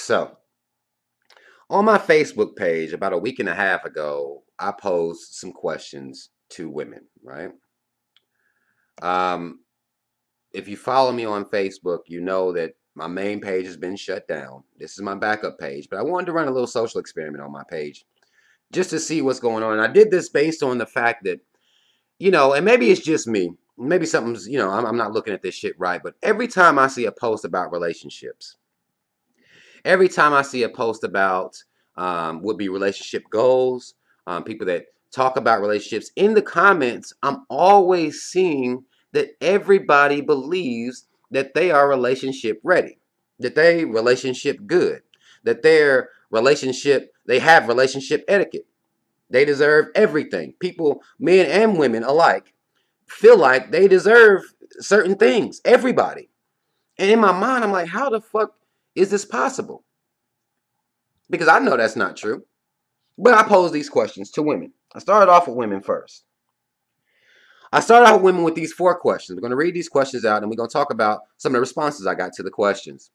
So, on my Facebook page, about a week and a half ago, I posed some questions to women, right? Um, if you follow me on Facebook, you know that my main page has been shut down. This is my backup page, but I wanted to run a little social experiment on my page just to see what's going on. And I did this based on the fact that, and maybe it's just me. Maybe something's, I'm not looking at this shit right, but every time I see a post about relationships, every time I see a post about would be relationship goals, people that talk about relationships in the comments, I'm always seeing that everybody believes that they are relationship ready, that they relationship good, that they have relationship etiquette. They deserve everything. People, men and women alike, feel like they deserve certain things. Everybody. And in my mind, I'm like, how the fuck is this possible? Because I know that's not true. But I pose these questions to women. I started off with women first. I started out with women with these 4 questions. We're going to read these questions out and we're going to talk about some of the responses I got to the questions.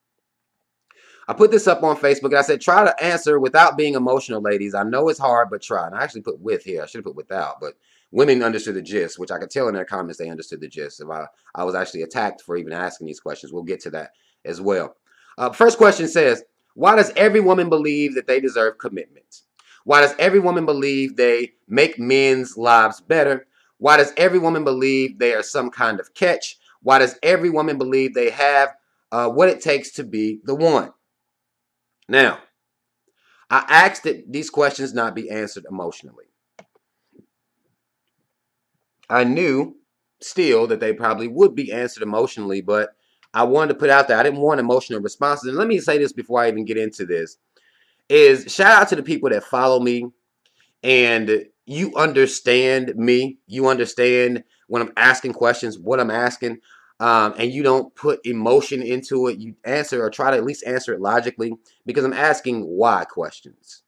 I put this up on Facebook and I said, try to answer without being emotional, ladies. I know it's hard, but try. And I actually put with here. I should have put without, but women understood the gist, which I could tell in their comments they understood the gist. If I was actually attacked for even asking these questions. We'll get to that as well. First question says, why does every woman believe that they deserve commitment? Why does every woman believe they make men's lives better? Why does every woman believe they are some kind of catch? Why does every woman believe they have what it takes to be the one? Now, I asked that these questions not be answered emotionally. I knew still that they probably would be answered emotionally, but I wanted to put out there, I didn't want emotional responses. And let me say this before I even get into this, is shout out to the people that follow me and you understand me. You understand when I'm asking questions, what I'm asking, and you don't put emotion into it. You answer or try to at least answer it logically because I'm asking why questions.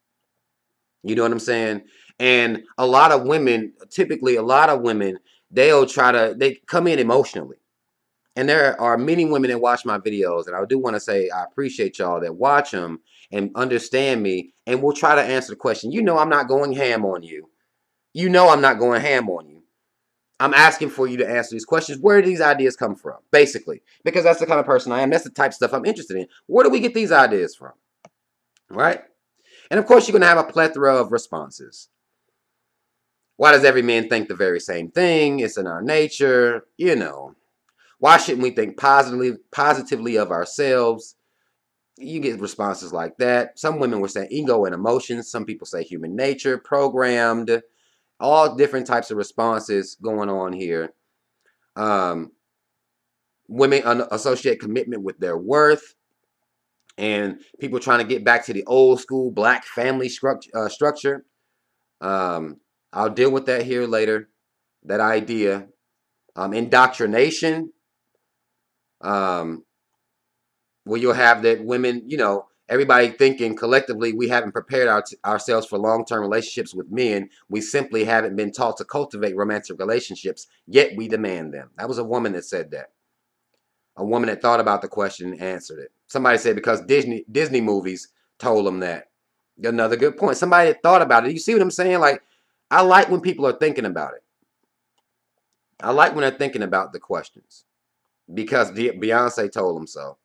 You know what I'm saying? And a lot of women, typically a lot of women, they come in emotionally. And there are many women that watch my videos, and I do want to say I appreciate y'all that watch them and understand me and will try to answer the question. You know I'm not going ham on you. You know I'm not going ham on you. I'm asking for you to answer these questions. Where do these ideas come from? Basically. Because that's the kind of person I am. That's the type of stuff I'm interested in. Where do we get these ideas from? Right? And of course, you're going to have a plethora of responses. Why does every man think the very same thing? It's in our nature. Why shouldn't we think positively of ourselves? You get responses like that. Some women were saying ego and emotions. Some people say human nature, programmed. All different types of responses going on here. Women associate commitment with their worth. And people trying to get back to the old school black family structure. I'll deal with that here later. That idea. Indoctrination. Where you'll have that women, everybody thinking collectively we haven't prepared ourselves for long-term relationships with men. We simply haven't been taught to cultivate romantic relationships, yet we demand them. That was a woman that said that. A woman that thought about the question and answered it. Somebody said because Disney movies told them that. Another good point. Somebody that thought about it. You see what I'm saying? Like, I like when people are thinking about it. I like when they're thinking about the questions. Because Beyonce told them so.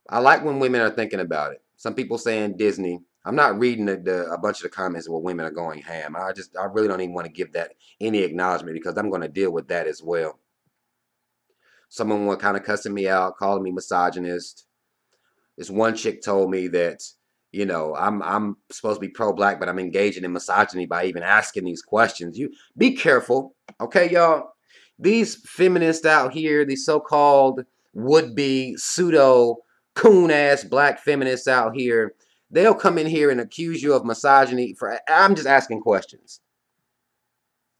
I like when women are thinking about it. Some people saying Disney. I'm not reading a bunch of the comments where women are going ham. I really don't even want to give that any acknowledgement because I'm going to deal with that as well. Someone was kind of cussing me out, calling me misogynist. This one chick told me that, I'm supposed to be pro-black, but I'm engaging in misogyny by even asking these questions. You be careful, okay, y'all? These feminists out here, these so-called would-be pseudo coon-ass black feminists out here, they'll come in here and accuse you of misogyny I'm just asking questions.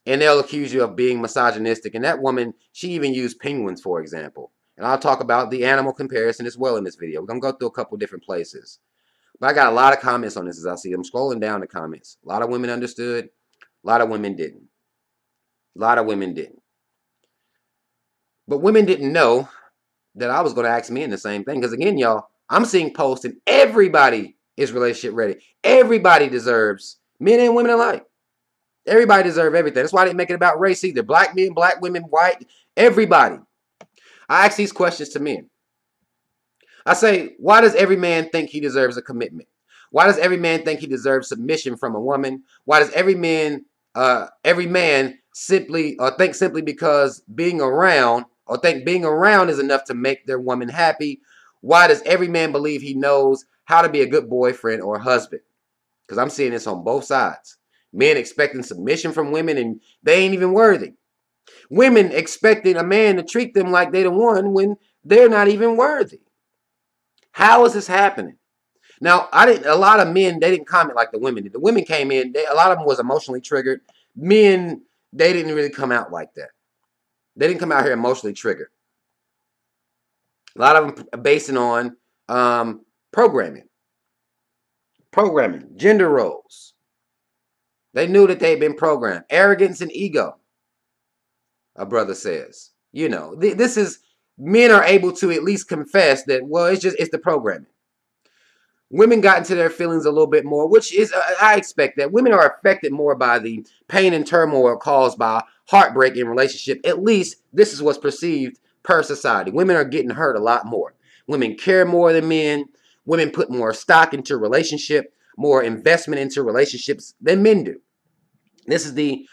And they'll accuse you of being misogynistic. And that woman, she even used penguins, for example. And I'll talk about the animal comparison as well in this video. We're going to go through a couple different places. But I got a lot of comments on this as I see them scrolling down the comments. A lot of women understood. A lot of women didn't. A lot of women didn't. But women didn't know that I was going to ask men the same thing. Because again, y'all, I'm seeing posts and everybody is relationship ready. Everybody deserves, men and women alike. Everybody deserves everything. That's why I didn't make it about race either. Black men, black women, white, everybody. I ask these questions to men. I say, why does every man think he deserves a commitment? Why does every man think he deserves submission from a woman? Why does every man simply think simply because being around or think being around is enough to make their woman happy? Why does every man believe he knows how to be a good boyfriend or husband? Because I'm seeing this on both sides. Men expecting submission from women and they ain't even worthy. Women expecting a man to treat them like they the one when they're not even worthy. How is this happening? Now, a lot of men, they didn't comment like the women did. The women came in, a lot of them was emotionally triggered. Men, they didn't really come out like that. They didn't come out here emotionally triggered. A lot of them basing on programming, gender roles. They knew that they'd been programmed. Arrogance and ego, a brother says. You know, this is, men are able to at least confess that, well, it's the programming. Women got into their feelings a little bit more, which is, I expect that. Women are affected more by the pain and turmoil caused by heartbreak in relationship. At least this is what's perceived per society. Women are getting hurt a lot more. Women care more than men. Women put more stock into relationship, more investment into relationships than men do. This is the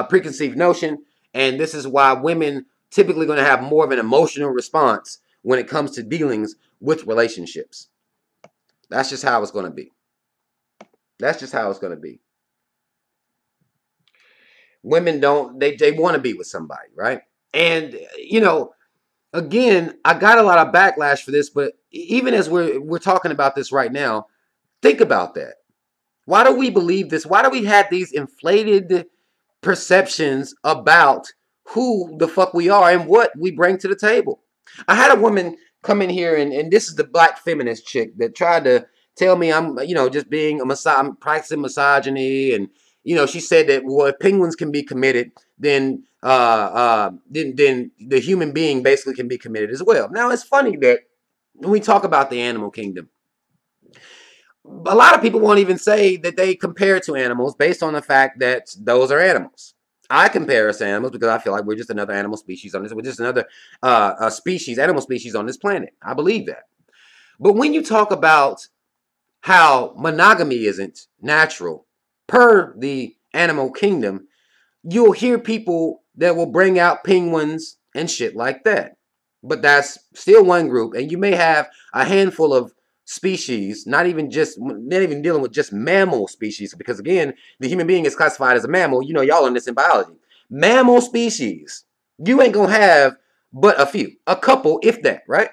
preconceived notion, and this is why women typically going to have more of an emotional response when it comes to dealings with relationships. That's just how it's going to be. That's just how it's going to be. Women don't, they want to be with somebody, right? And, you know, again, I got a lot of backlash for this, but even as we're talking about this right now, think about that. Why do we believe this? Why do we have these inflated perceptions about who the fuck we are and what we bring to the table? I had a woman come in here, and this is the black feminist chick that tried to tell me I'm, you know, just being I'm practicing misogyny, and you know, she said that, well, if penguins can be committed, then the human being basically can be committed as well. Now, it's funny that when we talk about the animal kingdom, a lot of people won't even say that they compare to animals based on the fact that those are animals. I compare us to animals because I feel like we're just another animal species on this. We're just another animal species on this planet. I believe that. But when you talk about how monogamy isn't natural per the animal kingdom, you'll hear people that will bring out penguins and shit like that. But that's still one group, and you may have a handful of species, not even dealing with just mammal species, because again, the human being is classified as a mammal. You know, y'all learn this in biology. Mammal species, you ain't gonna have but a couple, if that, right?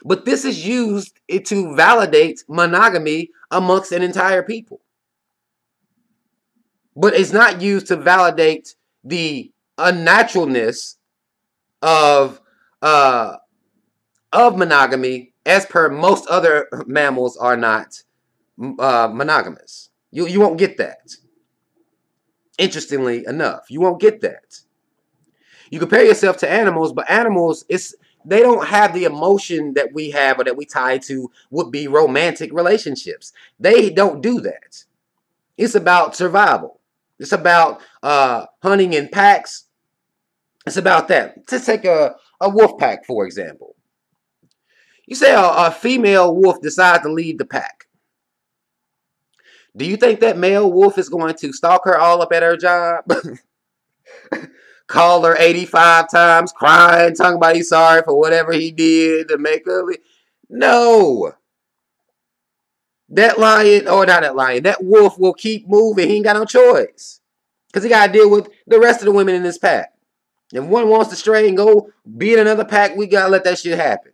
But this is used to validate monogamy amongst an entire people. But it's not used to validate the unnaturalness of monogamy, as per most other mammals are not monogamous. You won't get that. Interestingly enough, you won't get that. You compare yourself to animals, but animals, they don't have the emotion that we have or that we tie to would be romantic relationships. They don't do that. It's about survival. It's about hunting in packs. It's about that. Let's take a wolf pack, for example. You say a female wolf decides to lead the pack. Do you think that male wolf is going to stalk her all up at her job? Call her 85 times, crying, talking about he's sorry for whatever he did to make her leave? No. That wolf will keep moving. He ain't got no choice. Because he got to deal with the rest of the women in this pack. If one wants to stray and go be in another pack, we got to let that shit happen.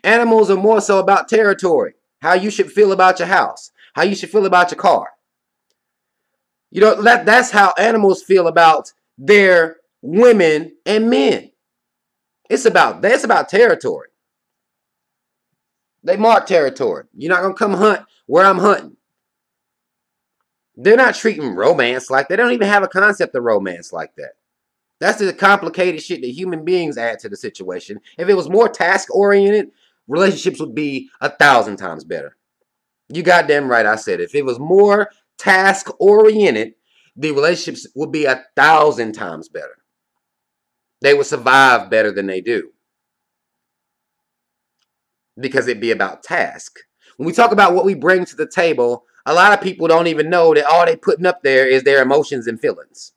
Animals are more so about territory. How you should feel about your house. How you should feel about your car. You know, that's how animals feel about their women and men. It's about territory. They mark territory. You're not going to come hunt where I'm hunting. They're not treating romance like that. They don't even have a concept of romance like that. That's the complicated shit that human beings add to the situation. If it was more task-oriented, relationships would be 1,000 times better. You goddamn right I said it. If it was more task oriented, the relationships would be 1,000 times better. They would survive better than they do. Because it'd be about task. When we talk about what we bring to the table, a lot of people don't even know that all they putting up there is their emotions and feelings.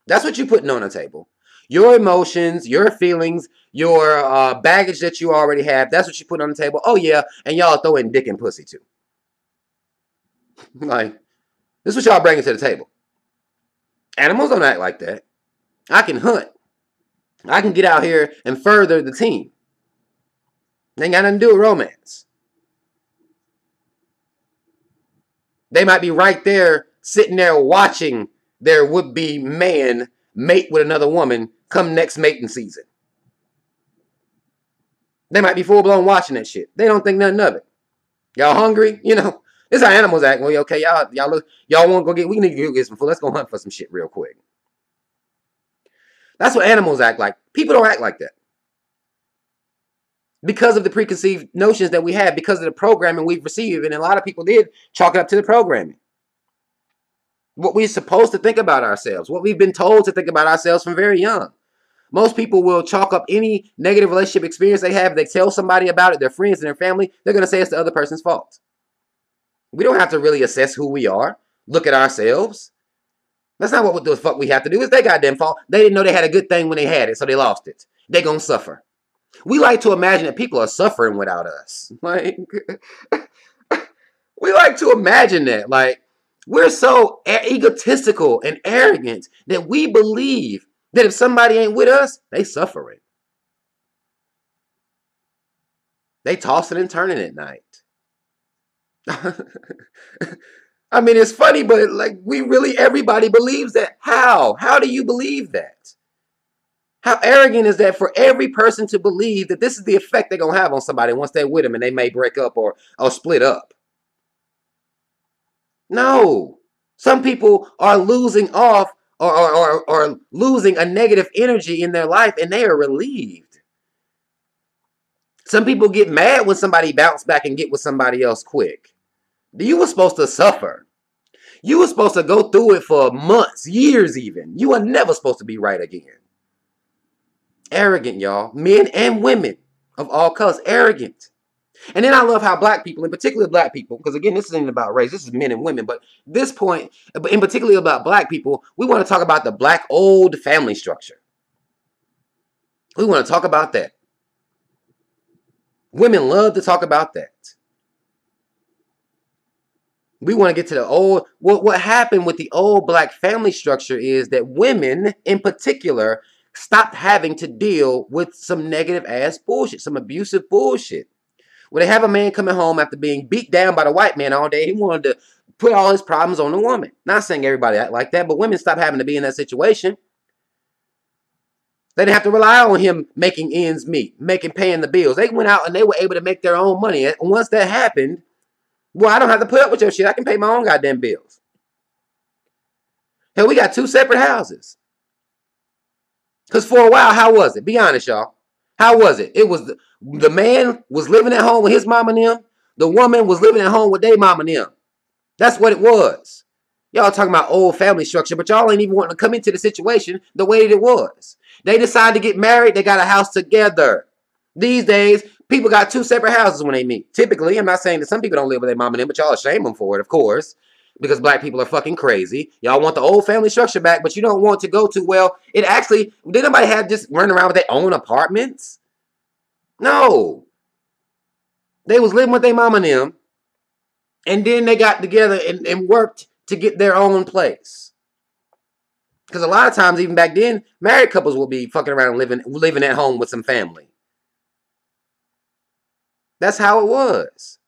That's what you're putting on the table. Your emotions, your feelings, your baggage that you already have, that's what you put on the table. Oh, yeah, and y'all throw in dick and pussy, too. Like, this is what y'all bringing to the table. Animals don't act like that. I can hunt. I can get out here and further the team. They ain't got nothing to do with romance. They might be right there, sitting there watching their would-be man mate with another woman come next mating season. They might be full-blown watching that shit. They don't think nothing of it. Y'all hungry? You know, this is how animals act. Well, okay, y'all want to go get, we need to go get some food. Let's go hunt for some shit real quick. That's what animals act like. People don't act like that. Because of the preconceived notions that we have, because of the programming we've received, and a lot of people did chalk it up to the programming. What we're supposed to think about ourselves, what we've been told to think about ourselves from very young. Most people will chalk up any negative relationship experience they have. If they tell somebody about it, their friends and their family, they're going to say it's the other person's fault. We don't have to really assess who we are, look at ourselves. That's not what the fuck we have to do. It's their goddamn fault. They didn't know they had a good thing when they had it, so they lost it. They're going to suffer. We like to imagine that people are suffering without us. Like, we like to imagine that. Like, we're so egotistical and arrogant that we believe that if somebody ain't with us, they suffering. They tossing and turning at night. I mean, it's funny, but like, everybody believes that. How? How do you believe that? How arrogant is that for every person to believe that this is the effect they're going to have on somebody once they're with them and they may break up or split up? No. Some people are losing off or losing a negative energy in their life and they are relieved. Some people get mad when somebody bounce back and get with somebody else quick. You were supposed to suffer. You were supposed to go through it for months, years even. You were never supposed to be right again. Arrogant, y'all. Men and women of all colors. Arrogant. And then I love how black people, in particular black people, because again, this isn't about race. This is men and women. But this point, in particular about black people, we want to talk about the black old family structure. We want to talk about that. Women love to talk about that. We want to get to the old. What happened with the old black family structure is that women, in particular, stopped having to deal with some negative ass bullshit, some abusive bullshit. When they have a man coming home after being beat down by the white man all day, he wanted to put all his problems on the woman. Not saying everybody act like that, but women stopped having to be in that situation. They didn't have to rely on him making ends meet, paying the bills. They went out and they were able to make their own money. And once that happened, well, I don't have to put up with your shit. I can pay my own goddamn bills. Hell, we got 2 separate houses. Because for a while, how was it? Be honest, y'all. How was it? It was the man was living at home with his mom and them. The woman was living at home with their mom and them. That's what it was. Y'all talking about old family structure, but y'all ain't even wanting to come into the situation the way that it was. They decided to get married. They got a house together. These days, people got 2 separate houses when they meet. Typically, I'm not saying that some people don't live with their mom and them, but y'all shame them for it, of course. Because black people are fucking crazy. Y'all want the old family structure back, but you don't want to go to, well, it actually, did anybody have just running around with their own apartments? No. They was living with their mom and them, and then they got together and worked to get their own place. Because a lot of times, even back then, married couples will be fucking around living at home with some family. That's how it was.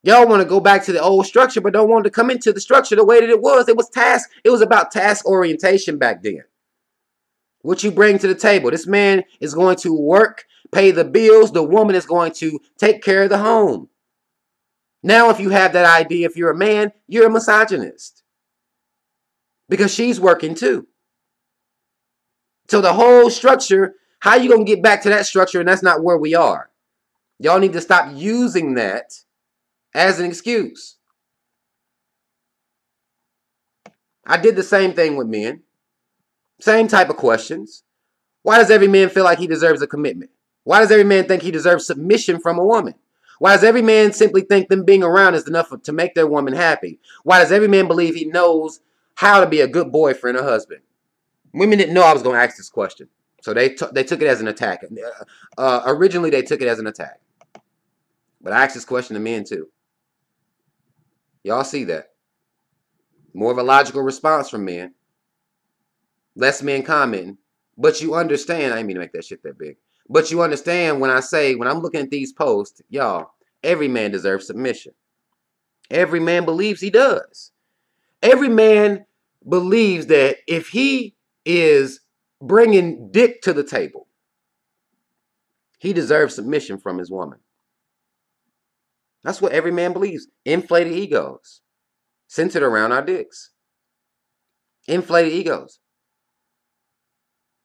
Y'all want to go back to the old structure, but don't want to come into the structure the way that it was. It was about task orientation back then. What you bring to the table. This man is going to work, pay the bills. The woman is going to take care of the home. Now, if you have that idea, if you're a man, you're a misogynist. Because she's working too. So the whole structure, How you going to get back to that structure and that's not where we are? Y'all need to stop using that as an excuse. I did the same thing with men. Same type of questions. Why does every man feel like he deserves a commitment? Why does every man think he deserves submission from a woman? Why does every man simply think them being around is enough to make their woman happy? Why does every man believe he knows how to be a good boyfriend or husband? Women didn't know I was going to ask this question. So they took it as an attack. Originally, they took it as an attack. But I asked this question to men too. Y'all see that? More of a logical response from men. Less men commenting. But you understand, I didn't mean to make that shit that big. But you understand when I'm looking at these posts, y'all, every man deserves submission. Every man believes he does. Every man believes that if he is bringing dick to the table, he deserves submission from his woman. That's what every man believes. Inflated egos. Centered around our dicks. Inflated egos.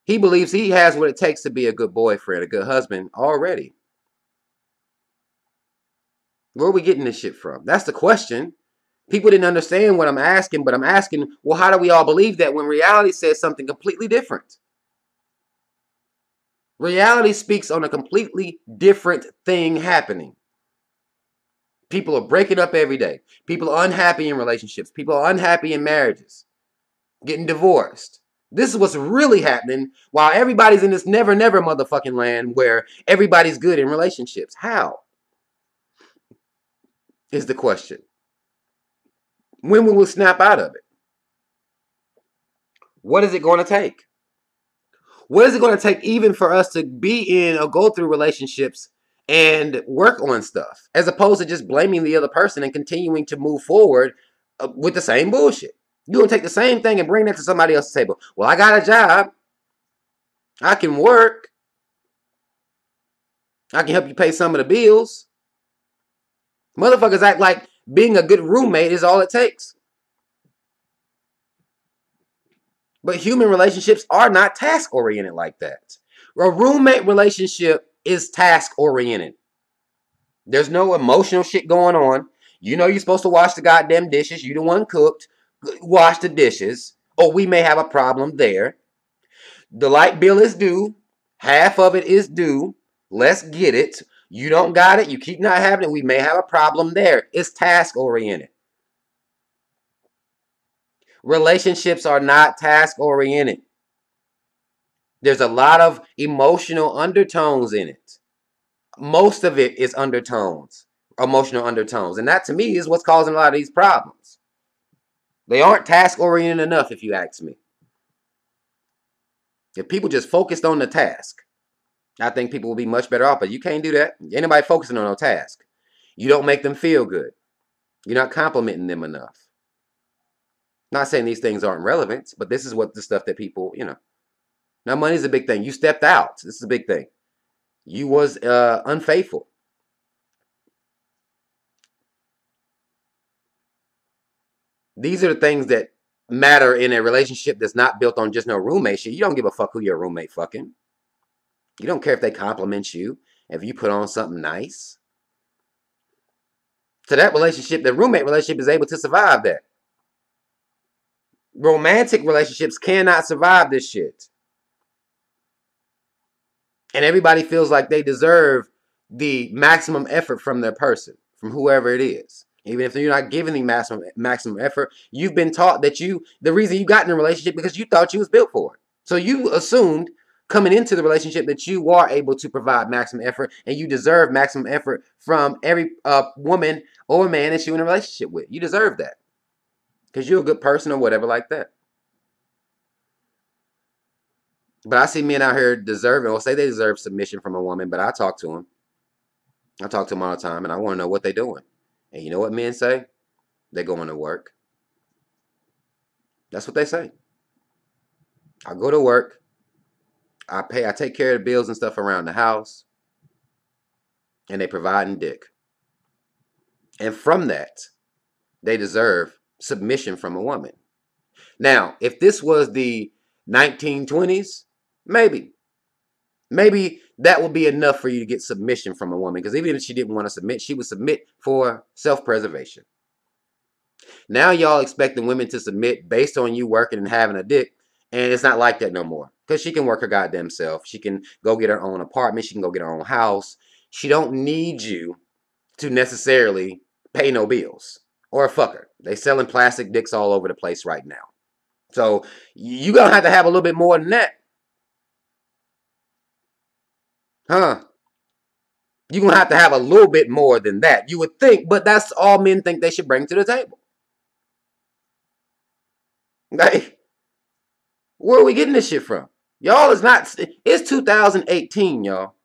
He believes he has what it takes to be a good boyfriend, a good husband already. Where are we getting this shit from? That's the question. People didn't understand what I'm asking, but I'm asking, well, how do we all believe that when reality says something completely different? Reality speaks on a completely different thing happening. People are breaking up every day. People are unhappy in relationships. People are unhappy in marriages. Getting divorced. This is what's really happening while everybody's in this never, never motherfucking land where everybody's good in relationships. How? Is the question. When will we snap out of it? What is it going to take? What is it going to take even for us to be in or go through relationships and work on stuff as opposed to just blaming the other person and continuing to move forward with the same bullshit? You're going to take the same thing and bring that to somebody else's table. Well, I got a job. I can work. I can help you pay some of the bills. Motherfuckers act like being a good roommate is all it takes. But human relationships are not task-oriented like that. A roommate relationship is task-oriented. There's no emotional shit going on. You know you're supposed to wash the goddamn dishes. You the one cooked. Wash the dishes. Or we may have a problem there. The light bill is due. Half of it is due. Let's get it. You don't got it. You keep not having it. We may have a problem there. It's task-oriented. Relationships are not task-oriented. There's a lot of emotional undertones in it. Most of it is undertones. Emotional undertones. And that to me is what's causing a lot of these problems. They aren't task-oriented enough if you ask me. If people just focused on the task, I think people will be much better off. But you can't do that. Anybody focusing on a task. You don't make them feel good. You're not complimenting them enough. Not saying these things aren't relevant, but this is what the stuff that people, Now, money's a big thing. You stepped out. This is a big thing. You was unfaithful. These are the things that matter in a relationship that's not built on just no roommate shit. You don't give a fuck who your roommate fucking. You don't care if they compliment you, if you put on something nice. So that relationship, the roommate relationship is able to survive that. Romantic relationships cannot survive this shit. And everybody feels like they deserve the maximum effort from their person, from whoever it is. Even if you're not giving the maximum effort, you've been taught that the reason you got in a relationship because you thought you was built for it. So you assumed coming into the relationship that you are able to provide maximum effort and you deserve maximum effort from every woman or man that you're in a relationship with. You deserve that because you're a good person or whatever like that. But I see men out here deserving, or say they deserve submission from a woman, but I talk to them. I talk to them all the time, and I want to know what they're doing. And you know what men say? They're going to work. That's what they say. I go to work. I take care of the bills and stuff around the house. And they providing dick. And from that, they deserve submission from a woman. Now, if this was the 1920s, maybe. Maybe that would be enough for you to get submission from a woman. Because even if she didn't want to submit, she would submit for self-preservation. Now y'all expecting women to submit based on you working and having a dick. And it's not like that no more. Because she can work her goddamn self. She can go get her own apartment. She can go get her own house. She don't need you to necessarily pay no bills. Or fuck her. They selling plastic dicks all over the place right now. So you gonna have to have a little bit more than that. Huh? You're gonna have to have a little bit more than that. You would think, but that's all men think they should bring to the table. Like, where are we getting this shit from? Y'all is not. It's 2018, y'all.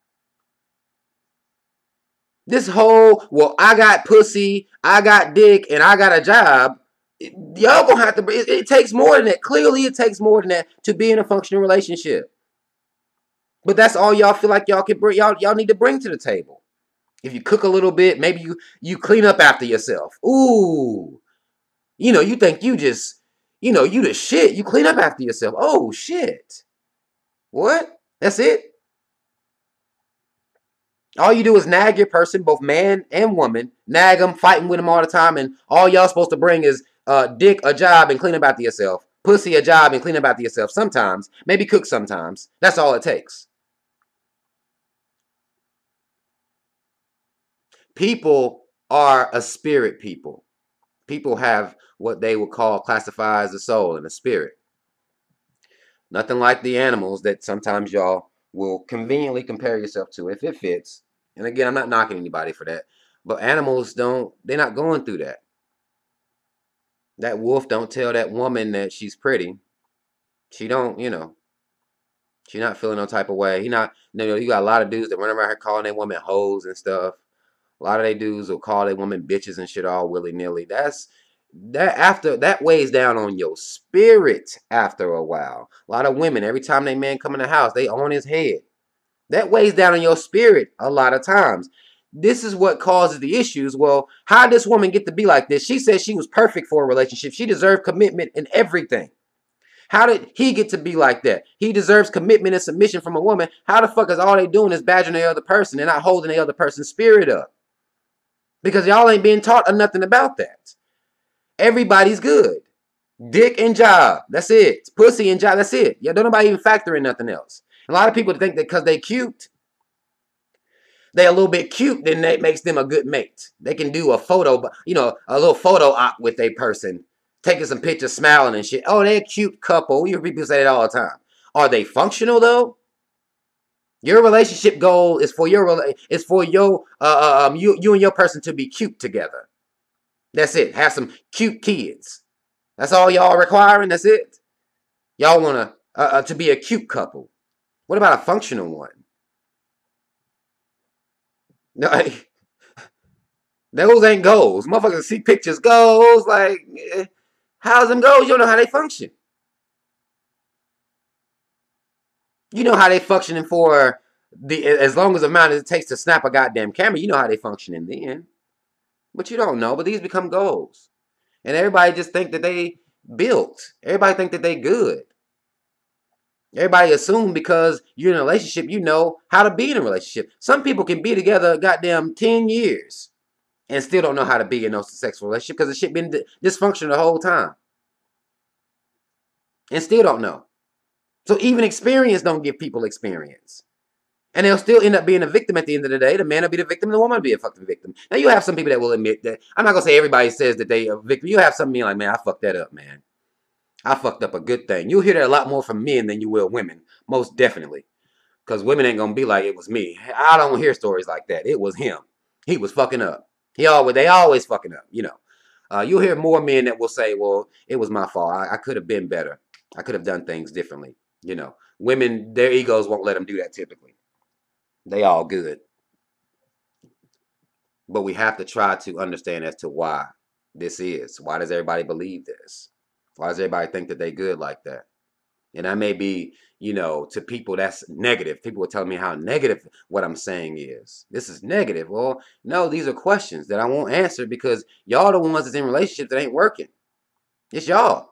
This whole, well, I got pussy, I got dick, and I got a job. Y'all gonna have to. It takes more than that. Clearly, it takes more than that to be in a functional relationship. But that's all y'all feel like y'all can bring. Y'all need to bring to the table. If you cook a little bit, maybe you clean up after yourself. Ooh, you think you just, you the shit. You clean up after yourself. Oh shit. What? That's it? All you do is nag your person, both man and woman. Nag them, fighting with them all the time, and all y'all supposed to bring is dick, a job, and clean up after yourself. Pussy, a job, and clean up after yourself. Sometimes, maybe cook sometimes. That's all it takes. People are a spirit people. People have what they would classify as a soul and a spirit. Nothing like the animals that sometimes y'all will conveniently compare yourself to if it fits. And again, I'm not knocking anybody for that. But animals they're not going through that. That wolf don't tell that woman that she's pretty. She don't, she not feeling no type of way. He not, you got a lot of dudes that run around here calling their women hoes and stuff. A lot of they dudes will call their women bitches and shit all willy-nilly. That weighs down on your spirit after a while. A lot of women, every time they man come in the house, they on his head. That weighs down on your spirit a lot of times. This is what causes the issues. Well, how did this woman get to be like this? She said she was perfect for a relationship. She deserved commitment and everything. How did he get to be like that? He deserves commitment and submission from a woman. How the fuck is all they doing is badgering the other person and not holding the other person's spirit up? Because y'all ain't being taught nothing about that. Everybody's good. Dick and job. That's it. Pussy and job. That's it. Yeah, don't nobody even factor in nothing else. A lot of people think that because they cute, they a little bit cute, then that makes them a good mate. They can do a photo, a little photo op with a person, taking some pictures, smiling and shit. Oh, they're a cute couple. You hear people say that all the time. Are they functional though? Your relationship goal is for you and your person to be cute together. That's it. Have some cute kids. That's all y'all requiring. That's it. Y'all want to be a cute couple. What about a functional one? No, those ain't goals. Motherfuckers see pictures, goals. Like, how's them goals? You don't know how they function. You know how they functioning for as long as the amount it takes to snap a goddamn camera. You know how they functioning then. But you don't know. But these become goals. And everybody just think that they built. Everybody think that they good. Everybody assume because you're in a relationship, you know how to be in a relationship. Some people can be together goddamn 10 years and still don't know how to be in a sexual relationship because the shit been dysfunctional the whole time. And still don't know. So even experience don't give people experience. And they'll still end up being a victim at the end of the day. The man will be the victim, and the woman will be a fucking victim. Now you have some people that will admit that. I'm not gonna say everybody says that they are a victim. You have some being like, man, I fucked that up, man. I fucked up a good thing. You'll hear that a lot more from men than you will women. Most definitely. Because women ain't gonna be like, it was me. I don't hear stories like that. It was him. He was fucking up. They always fucking up, You'll hear more men that will say, well, it was my fault. I could have been better. I could have done things differently. Women, their egos won't let them do that typically. They all good. But we have to try to understand as to why this is. Why does everybody believe this? Why does everybody think that they good like that? And that may be, to people that's negative. People are telling me how negative what I'm saying is. This is negative. Well, no, these are questions that I won't answer because y'all the ones that's in relationships that ain't working. It's y'all.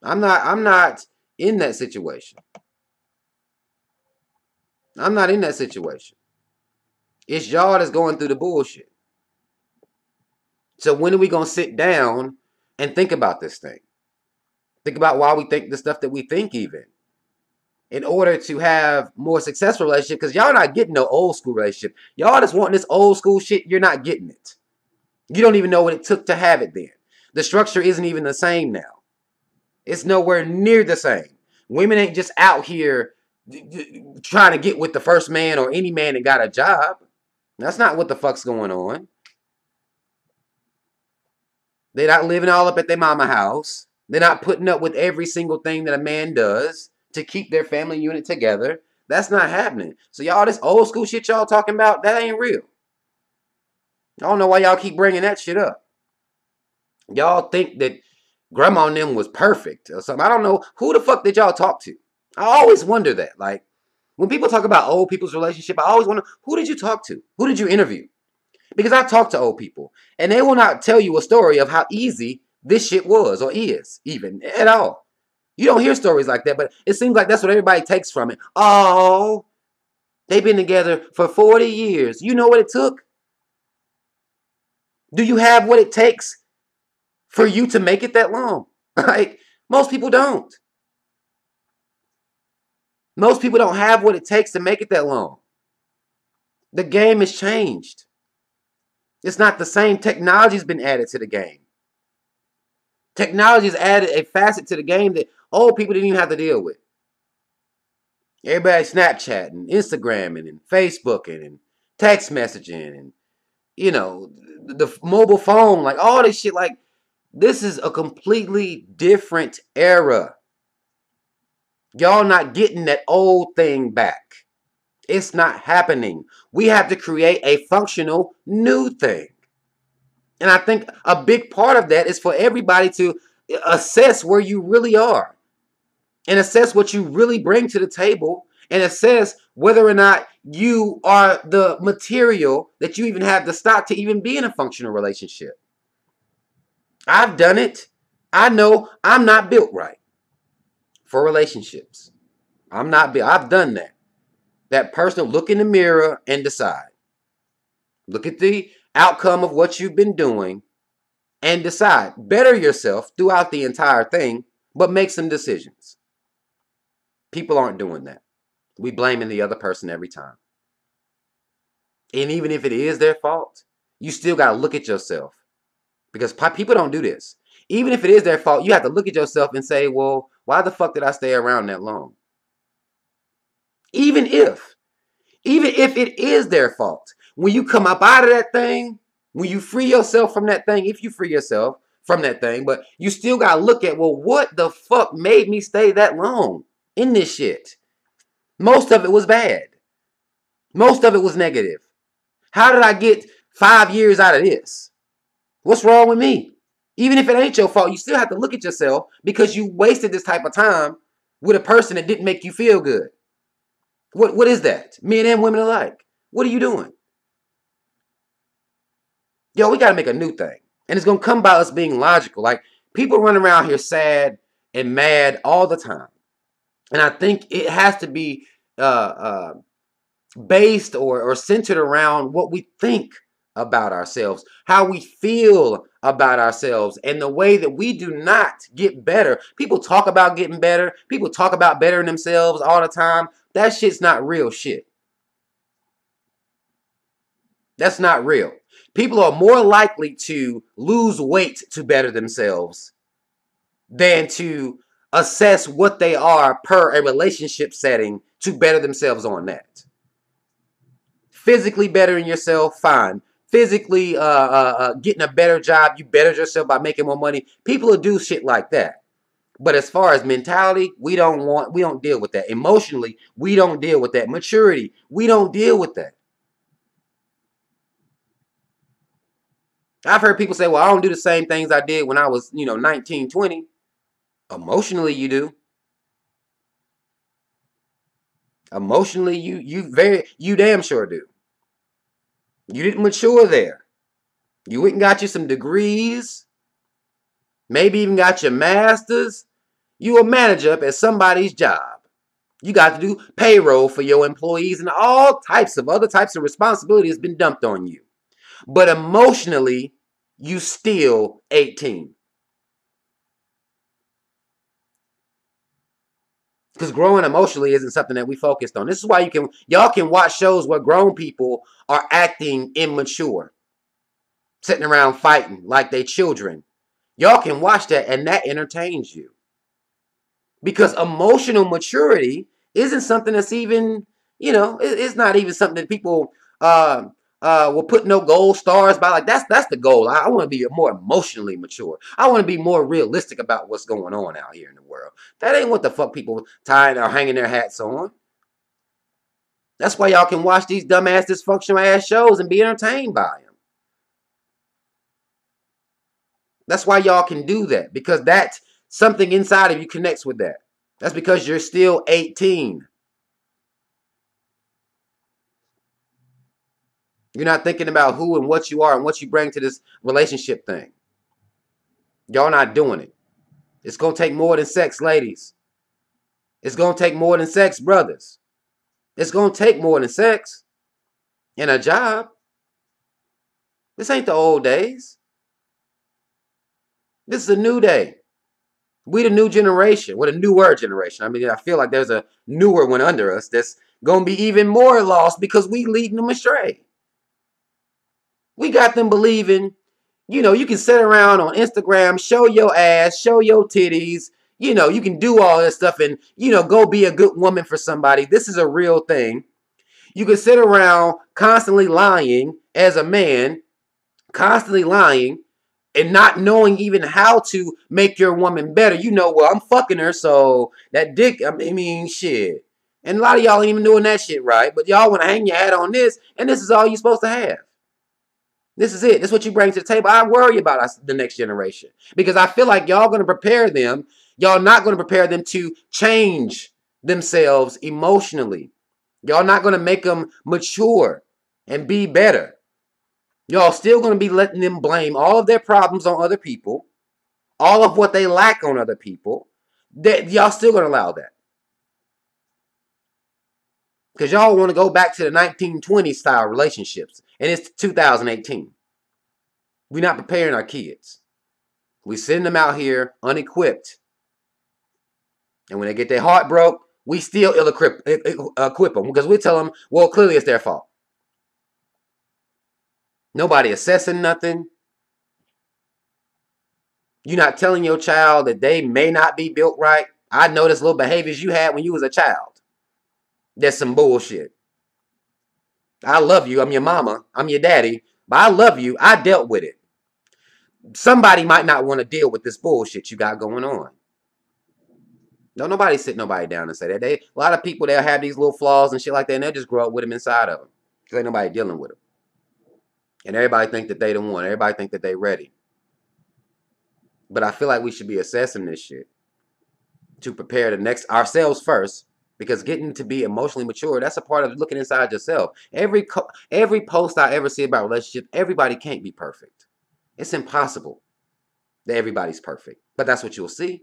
I'm not in that situation. I'm not in that situation. It's y'all that's going through the bullshit. So when are we going to sit down and think about this thing? Think about why we think the stuff that we think, even in order to have more successful relationship. Because y'all not getting no old school relationship. Y'all just wanting this old school shit. You're not getting it. You don't even know what it took to have it then. The structure isn't even the same now. It's nowhere near the same. Women ain't just out here trying to get with the first man or any man that got a job. That's not what the fuck's going on. They're not living all up at their mama house. They're not putting up with every single thing that a man does to keep their family unit together. That's not happening. So y'all, this old school shit y'all talking about, that ain't real. I don't know why y'all keep bringing that shit up. Y'all think that grandma and them was perfect or something. I don't know. Who the fuck did y'all talk to? I always wonder that. Like, when people talk about old people's relationship, I always wonder, who did you talk to? Who did you interview? Because I talk to old people, and they will not tell you a story of how easy this shit was or is, even, at all. You don't hear stories like that, but it seems like that's what everybody takes from it. Oh, they've been together for 40 years. You know what it took? Do you have what it takes for you to make it that long? Like, most people don't. Most people don't have what it takes to make it that long. The game has changed. It's not the same. Technology's been added to the game. Technology has added a facet to the game that old people didn't even have to deal with. Everybody Snapchatting, Instagramming, and Facebooking, and text messaging, and, you know, the mobile phone, like all this shit. Like, this is a completely different era. Y'all not getting that old thing back. It's not happening. We have to create a functional new thing. And I think a big part of that is for everybody to assess where you really are and assess what you really bring to the table and assess whether or not you are the material that you even have the stock to even be in a functional relationship. I've done it. I know I'm not built right for relationships. I've done that. That person look in the mirror and decide. Look at the outcome of what you've been doing and decide. Better yourself throughout the entire thing, but make some decisions. People aren't doing that. We blaming the other person every time. And even if it is their fault, you still got to look at yourself. Because people don't do this. Even if it is their fault, you have to look at yourself and say, well, why the fuck did I stay around that long? Even if it is their fault, when you come up out of that thing, when you free yourself from that thing, if you free yourself from that thing, but you still got to look at, well, what the fuck made me stay that long in this shit? Most of it was bad. Most of it was negative. How did I get 5 years out of this? What's wrong with me? Even if it ain't your fault, you still have to look at yourself because you wasted this type of time with a person that didn't make you feel good. What is that? Men and women alike. What are you doing? Yo, we got to make a new thing. And it's going to come by us being logical. Like, people run around here sad and mad all the time. And I think it has to be based or centered around what we think about ourselves, how we feel about ourselves, and the way that we do not get better. People talk about getting better. People talk about bettering themselves all the time. That shit's not real shit. That's not real. People are more likely to lose weight to better themselves than to assess what they are per a relationship setting to better themselves on that. Physically bettering yourself, fine. Physically getting a better job, you bettered yourself by making more money. People will do shit like that. But as far as mentality, we don't deal with that. Emotionally, we don't deal with that. Maturity, we don't deal with that. I've heard people say, well, I don't do the same things I did when I was, 19, 20. Emotionally, you do. Emotionally, you damn sure do. You didn't mature there. You went and got you some degrees. Maybe even got your master's. You a manager up at somebody's job. You got to do payroll for your employees and all types of other types of responsibility has been dumped on you. But emotionally, you still 18. Because growing emotionally isn't something that we focused on. This is why y'all can watch shows where grown people are acting immature, sitting around fighting like they children. Y'all can watch that and that entertains you. Because emotional maturity isn't something that's even, it's not even something that people will put no gold stars by. Like that's the goal. I want to be more emotionally mature. I want to be more realistic about what's going on out here in the world. That ain't what the fuck people tying or hanging their hats on. That's why y'all can watch these dumbass dysfunctional ass shows and be entertained by them. That's why y'all can do that, because that's something inside of you connects with that. That's because you're still 18. You're not thinking about who and what you are and what you bring to this relationship thing. Y'all not doing it. It's going to take more than sex, ladies. It's going to take more than sex, brothers. It's going to take more than sex and a job. This ain't the old days. This is a new day. We the new generation. We're the newer generation. I mean, I feel like there's a newer one under us that's going to be even more lost because we leading them astray. We got them believing, you can sit around on Instagram, show your ass, show your titties. You can do all this stuff and, go be a good woman for somebody. This is a real thing. You can sit around constantly lying as a man, constantly lying and not knowing even how to make your woman better. Well, I'm fucking her, so that dick, I mean, shit. And a lot of y'all ain't even doing that shit right, but y'all want to hang your hat on this, and this is all you're supposed to have. This is it. This is what you bring to the table. I worry about the next generation because I feel like y'all going to prepare them. Y'all not going to prepare them to change themselves emotionally. Y'all not going to make them mature and be better. Y'all still going to be letting them blame all of their problems on other people, all of what they lack on other people. Y'all still going to allow that. Because y'all want to go back to the 1920s style relationships. And it's 2018. We're not preparing our kids. We send them out here unequipped. And when they get their heart broke, we still ill-equip them. Because we tell them, well, clearly it's their fault. Nobody assessing nothing. You're not telling your child that they may not be built right. I noticed little behaviors you had when you was a child. That's some bullshit. I love you. I'm your mama. I'm your daddy. But I love you. I dealt with it. Somebody might not want to deal with this bullshit you got going on. No, nobody sit nobody down and say that. A lot of people, they'll have these little flaws and shit like that, and they'll just grow up with them inside of them. Because ain't nobody dealing with them. And everybody think that they the one. Everybody think that they ready. But I feel like we should be assessing this shit to prepare the next ourselves first. Because getting to be emotionally mature, that's a part of looking inside yourself. Every post I ever see about relationships, everybody can't be perfect. It's impossible that everybody's perfect. But that's what you'll see.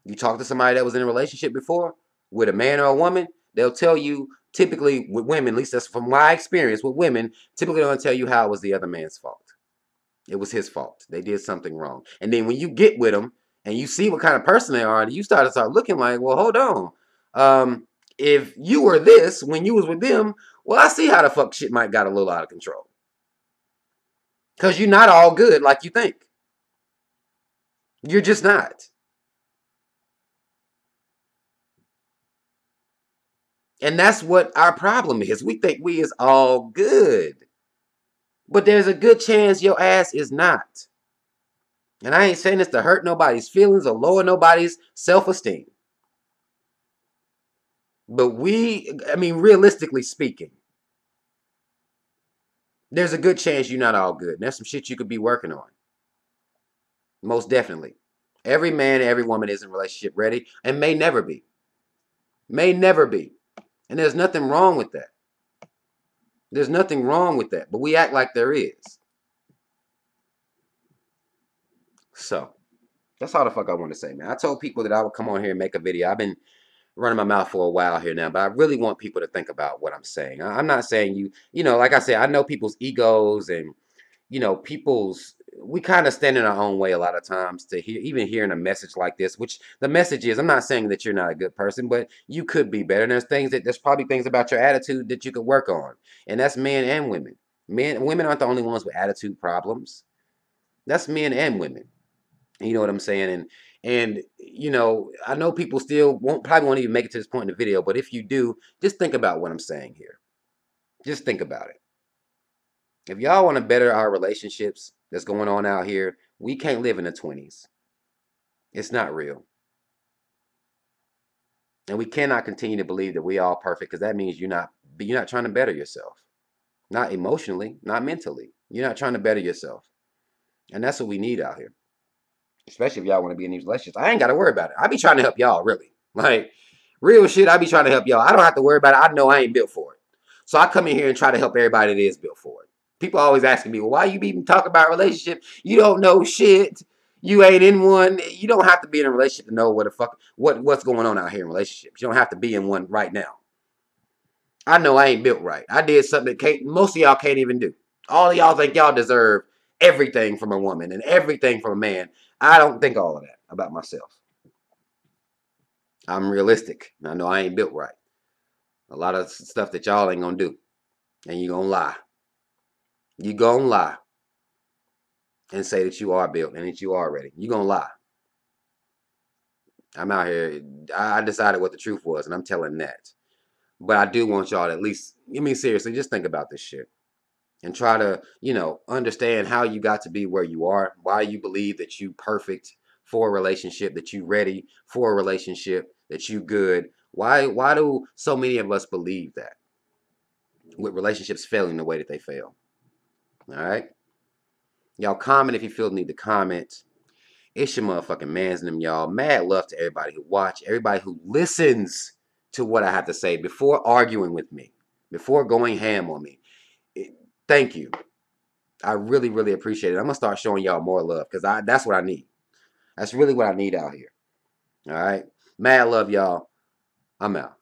You talk to somebody that was in a relationship before, with a man or a woman, they'll tell you, typically with women, at least that's from my experience with women, typically they'll tell you how it was the other man's fault. It was his fault. They did something wrong. And then when you get with them and you see what kind of person they are, you start looking like, well, hold on. If you were this when you was with them, well, I see how the fuck shit might got a little out of control. Because you're not all good like you think. You're just not. And that's what our problem is. We think we is all good. But there's a good chance your ass is not. And I ain't saying this to hurt nobody's feelings or lower nobody's self-esteem. But realistically speaking, there's a good chance you're not all good. And there's some shit you could be working on. Most definitely. Every man, every woman isn't relationship ready and may never be. May never be. And there's nothing wrong with that. There's nothing wrong with that. But we act like there is. So, that's all the fuck I want to say, man. I told people that I would come on here and make a video. I've been running my mouth for a while here now, but I really want people to think about what I'm saying. I'm not saying you know, like I said, I know people's egos and people's we kind of stand in our own way a lot of times to hear even hearing a message like this, which the message is I'm not saying that you're not a good person, but you could be better. And there's probably things about your attitude that you could work on. And that's men and women. Women aren't the only ones with attitude problems. That's men and women. You know what I'm saying? And I know people still won't even make it to this point in the video, but if you do, just think about what I'm saying here. Just think about it. If y'all want to better our relationships that's going on out here, we can't live in the 20s. It's not real. And we cannot continue to believe that we all perfect because that means you're not trying to better yourself. Not emotionally, not mentally. You're not trying to better yourself. And that's what we need out here. Especially if y'all want to be in these relationships. I ain't got to worry about it. I be trying to help y'all, really. Like, real shit, I be trying to help y'all. I don't have to worry about it. I know I ain't built for it. So I come in here and try to help everybody that is built for it. People always asking me, well, why you even talk about relationship? You don't know shit. You ain't in one. You don't have to be in a relationship to know what's going on out here in relationships. You don't have to be in one right now. I know I ain't built right. I did something that most of y'all can't even do. All of y'all think y'all deserve everything from a woman and everything from a man. I don't think all of that about myself. I'm realistic. I know I ain't built right. A lot of stuff that y'all ain't gonna do. And you gonna lie. You gonna lie. And say that you are built and that you are ready. You gonna lie. I'm out here. I decided what the truth was, and I'm telling that. But I do want y'all to at least, seriously, just think about this shit. And try to, understand how you got to be where you are, why you believe that you perfect for a relationship, that you ready for a relationship, that you good. Why do so many of us believe that? With relationships failing the way that they fail. All right? Y'all comment if you feel the need to comment. It's your motherfucking man's them, y'all. Mad love to everybody who watch, everybody who listens to what I have to say before arguing with me, before going ham on me. Thank you. I really, really appreciate it. I'm gonna start showing y'all more love because that's what I need. That's really what I need out here. All right. Mad love, y'all. I'm out.